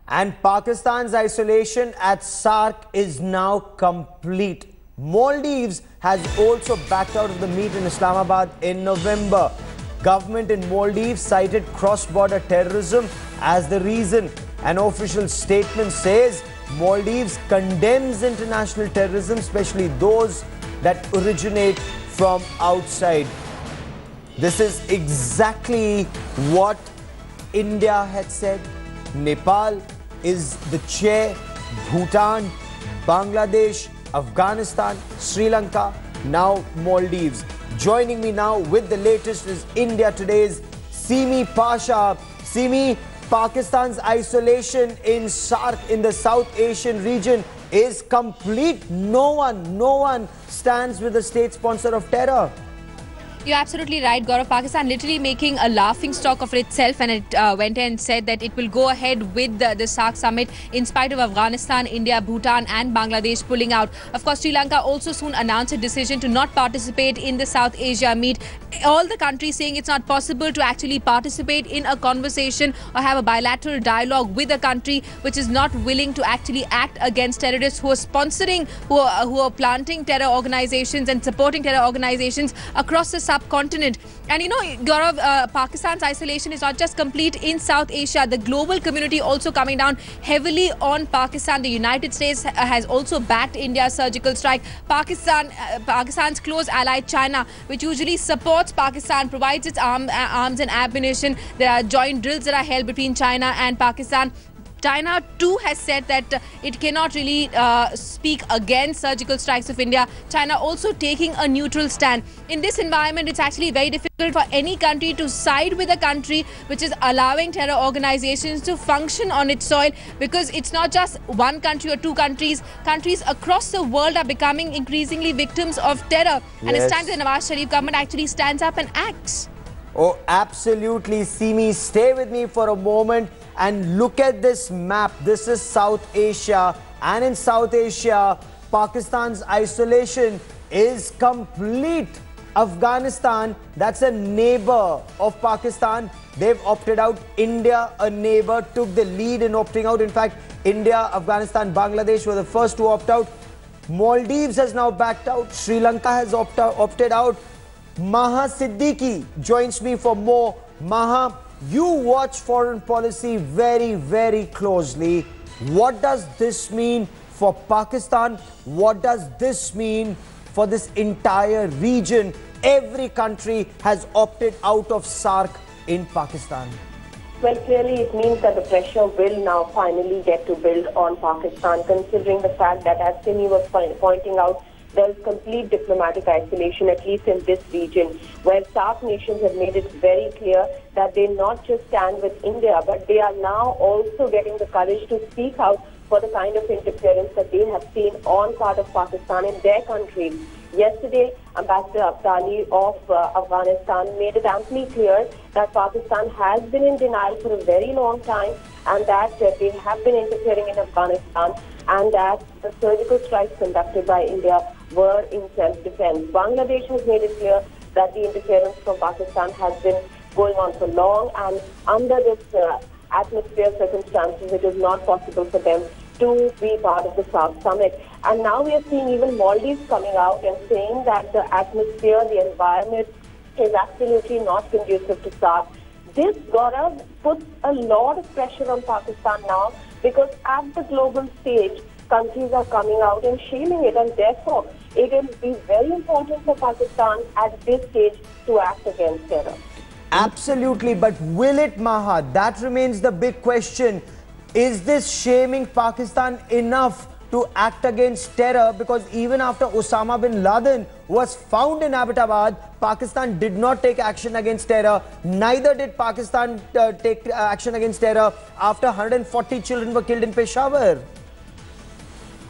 And Pakistan's isolation at SAARC is now complete. Maldives has also backed out of the meet in Islamabad in November. Government in Maldives cited cross-border terrorism as the reason. An official statement says Maldives condemns international terrorism, especially those that originate from outside. This is exactly what India had said. Nepal is the chair, Bhutan, Bangladesh, Afghanistan, Sri Lanka, now Maldives. Joining me now with the latest is India Today's Simi Pasha. Simi, Pakistan's isolation in SAARC in the South Asian region is complete. No one stands with the state sponsor of terror. You're absolutely right, Gaurav. Pakistan literally making a laughing stock of itself, and it went and said that it will go ahead with the SAARC summit in spite of Afghanistan, India, Bhutan and Bangladesh pulling out. Of course, Sri Lanka also soon announced a decision to not participate in the South Asia meet. All the countries saying it's not possible to actually participate in a conversation or have a bilateral dialogue with a country which is not willing to actually act against terrorists who are sponsoring, who are planting terror organizations and supporting terror organizations across the subcontinent. And you know, Gaurav, Pakistan's isolation is not just complete in South Asia. The global community also coming down heavily on Pakistan. The United States has also backed India's surgical strike. Pakistan's close ally China, which usually supports Pakistan, provides its arms and ammunition. There are joint drills that are held between China and Pakistan. China too has said that it cannot really speak against surgical strikes of India. China also taking a neutral stand. In this environment, it's actually very difficult for any country to side with a country which is allowing terror organizations to function on its soil, because it's not just one country or two countries. Countries across the world are becoming increasingly victims of terror. Yes. And it's time the Nawaz Sharif government actually stands up and acts. Oh, absolutely, Simi. Stay with me for a moment and look at this map. This is South Asia, and in South Asia, Pakistan's isolation is complete. Afghanistan, that's a neighbor of Pakistan. They've opted out. India, a neighbor, took the lead in opting out. In fact, India, Afghanistan, Bangladesh were the first to opt out. Maldives has now backed out. Sri Lanka has opted out. Maha Siddiqui joins me for more. Maha, you watch foreign policy very closely. What does this mean for Pakistan? What does this mean for this entire region? Every country has opted out of SAARC in Pakistan. Well, clearly it means that the pressure will now finally get to build on Pakistan, considering the fact that, as Simi was pointing out, there is complete diplomatic isolation, at least in this region, where SAARC nations have made it very clear that they not just stand with India, but they are now also getting the courage to speak out for the kind of interference that they have seen on part of Pakistan in their countries. Yesterday, Ambassador Abdali of Afghanistan made it amply clear that Pakistan has been in denial for a very long time, and that they have been interfering in Afghanistan, and that the surgical strikes conducted by India were in self-defense. Bangladesh has made it clear that the interference from Pakistan has been going on for long, and under this atmosphere circumstances, it is not possible for them to be part of the SAARC summit. And now we are seeing even Maldives coming out and saying that the atmosphere, the environment is absolutely not conducive to SAARC. This, Gaurav, puts a lot of pressure on Pakistan now, because at the global stage, countries are coming out and shaming it, and therefore it will be very important for Pakistan at this stage to act against terror. Absolutely, but will it, Maha? That remains the big question. Is this shaming Pakistan enough to act against terror? Because even after Osama bin Laden was found in Abbottabad, Pakistan did not take action against terror. Neither did Pakistan take action against terror after 140 children were killed in Peshawar.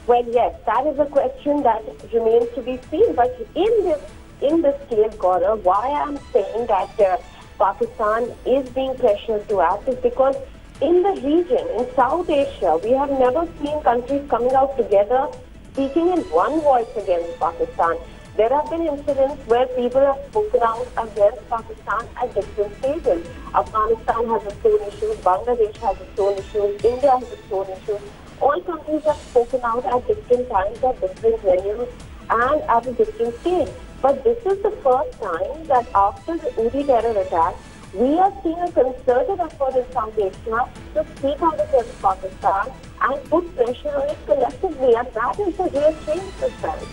Well, yes, that is a question that remains to be seen. But in this case, Gaurav, why I'm saying that Pakistan is being pressured to act is because in the region, in South Asia, we have never seen countries coming out together speaking in one voice against Pakistan. There have been incidents where people have spoken out against Pakistan at different stages. Afghanistan has its own issues, Bangladesh has its own issues, India has its own issues. All countries have spoken out at different times, at different venues, and at a different stage. But this is the first time that after the Uri terror attack, we are seeing a concerted effort in South Asia to speak out against Pakistan and put pressure on it collectively, and that is the real change this time.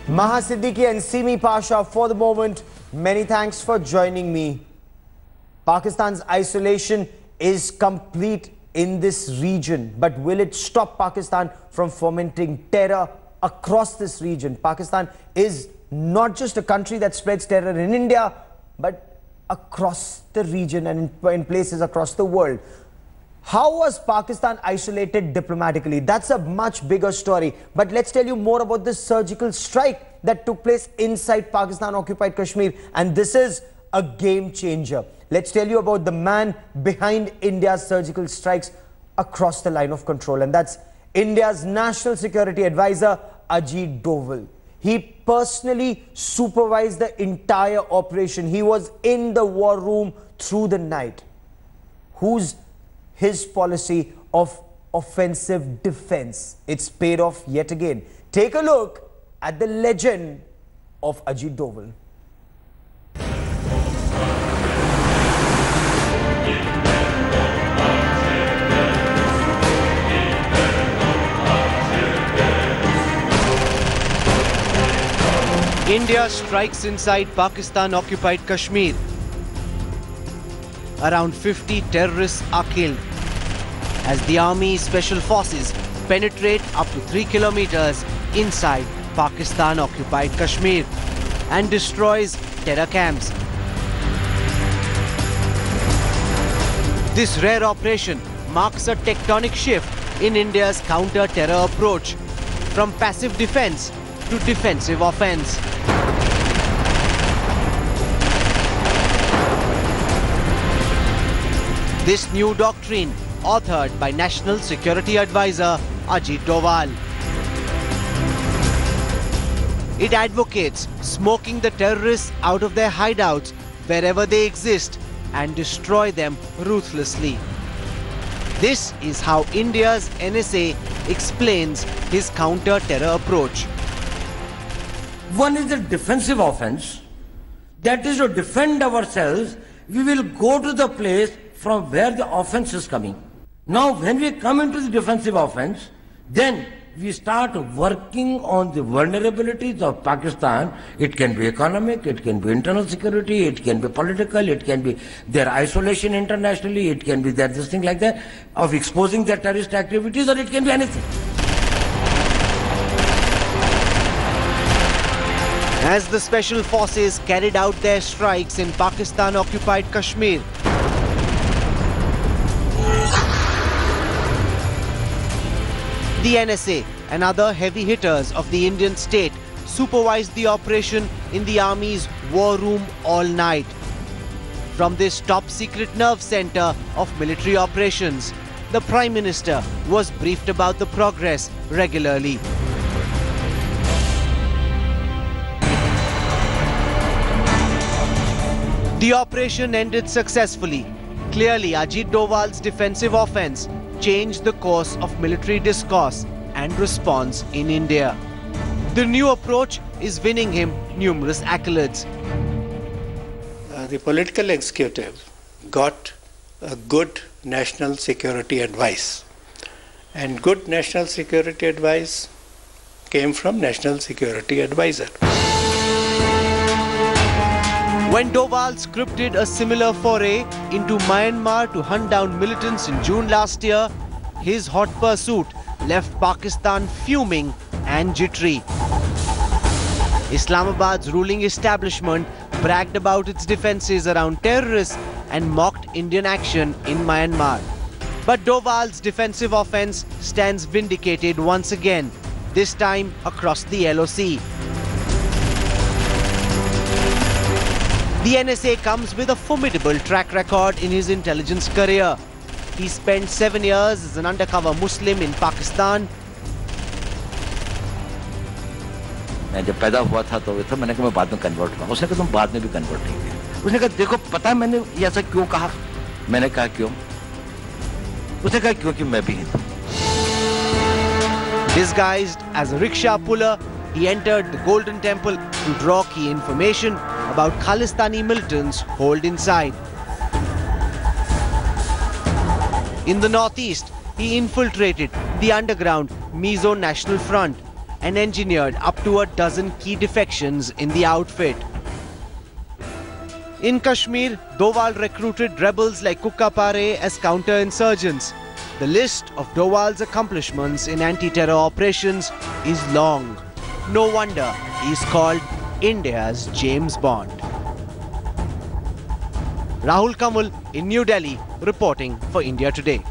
Maha Siddiqui and Simi Pasha, for the moment, many thanks for joining me. Pakistan's isolation is complete in this region, but will it stop Pakistan from fomenting terror across this region? Pakistan is not just a country that spreads terror in India, but across the region and in places across the world. How was Pakistan isolated diplomatically? That's a much bigger story. But let's tell you more about this surgical strike that took place inside Pakistan-occupied Kashmir. And this is a game changer. Let's tell you about the man behind India's surgical strikes across the line of control. And that's India's National Security Advisor, Ajit Doval. He personally supervised the entire operation. He was in the war room through the night. Who's his policy of offensive defense? It's paid off yet again. Take a look at the legend of Ajit Doval. India strikes inside Pakistan-occupied Kashmir. Around 50 terrorists are killed as the Army Special Forces penetrate up to 3 kilometers inside Pakistan-occupied Kashmir and destroys terror camps. This rare operation marks a tectonic shift in India's counter-terror approach from passive defense to defensive offense. This new doctrine, authored by National Security Advisor Ajit Doval. It advocates smoking the terrorists out of their hideouts wherever they exist and destroy them ruthlessly. This is how India's NSA explains his counter-terror approach. One is the defensive offense, that is to defend ourselves. We will go to the place from where the offense is coming. Now when we come into the defensive offense, then we start working on the vulnerabilities of Pakistan. It can be economic, it can be internal security, it can be political, it can be their isolation internationally, it can be their this thing like that, of exposing their terrorist activities, or it can be anything. As the special forces carried out their strikes in Pakistan-occupied Kashmir, the NSA and other heavy hitters of the Indian state supervised the operation in the Army's war room all night. From this top-secret nerve center of military operations, the Prime Minister was briefed about the progress regularly. The operation ended successfully. Clearly, Ajit Doval's defensive offense changed the course of military discourse and response in India. The new approach is winning him numerous accolades. The political executive got a good national security advice, and good national security advice came from National Security Advisor. When Doval scripted a similar foray into Myanmar to hunt down militants in June last year, his hot pursuit left Pakistan fuming and jittery. Islamabad's ruling establishment bragged about its defences around terrorists and mocked Indian action in Myanmar. But Doval's defensive offence stands vindicated once again, this time across the LOC. The NSA comes with a formidable track record in his intelligence career. He spent 7 years as an undercover Muslim in Pakistan. मैं जब पैदा हुआ था तो मैंने कहा मैं बाद में कन्वर्ट हुआ. उसने कहा तुम बाद में भी कन्वर्ट नहीं थे. उसने कहा देखो पता है मैंने ये ऐसा क्यों कहा. मैंने कहा क्यों? उसने कहा क्योंकि मैं भी Hindu. Disguised as a rickshaw puller, he entered the Golden Temple to draw key information about Khalistani militants holed inside. In the northeast, he infiltrated the underground Mizo National Front and engineered up to a dozen key defections in the outfit. In Kashmir, Doval recruited rebels like Khabare as counter-insurgents. The list of Doval's accomplishments in anti-terror operations is long. No wonder he is called India's James Bond. Rahul Kamal in New Delhi, reporting for India Today.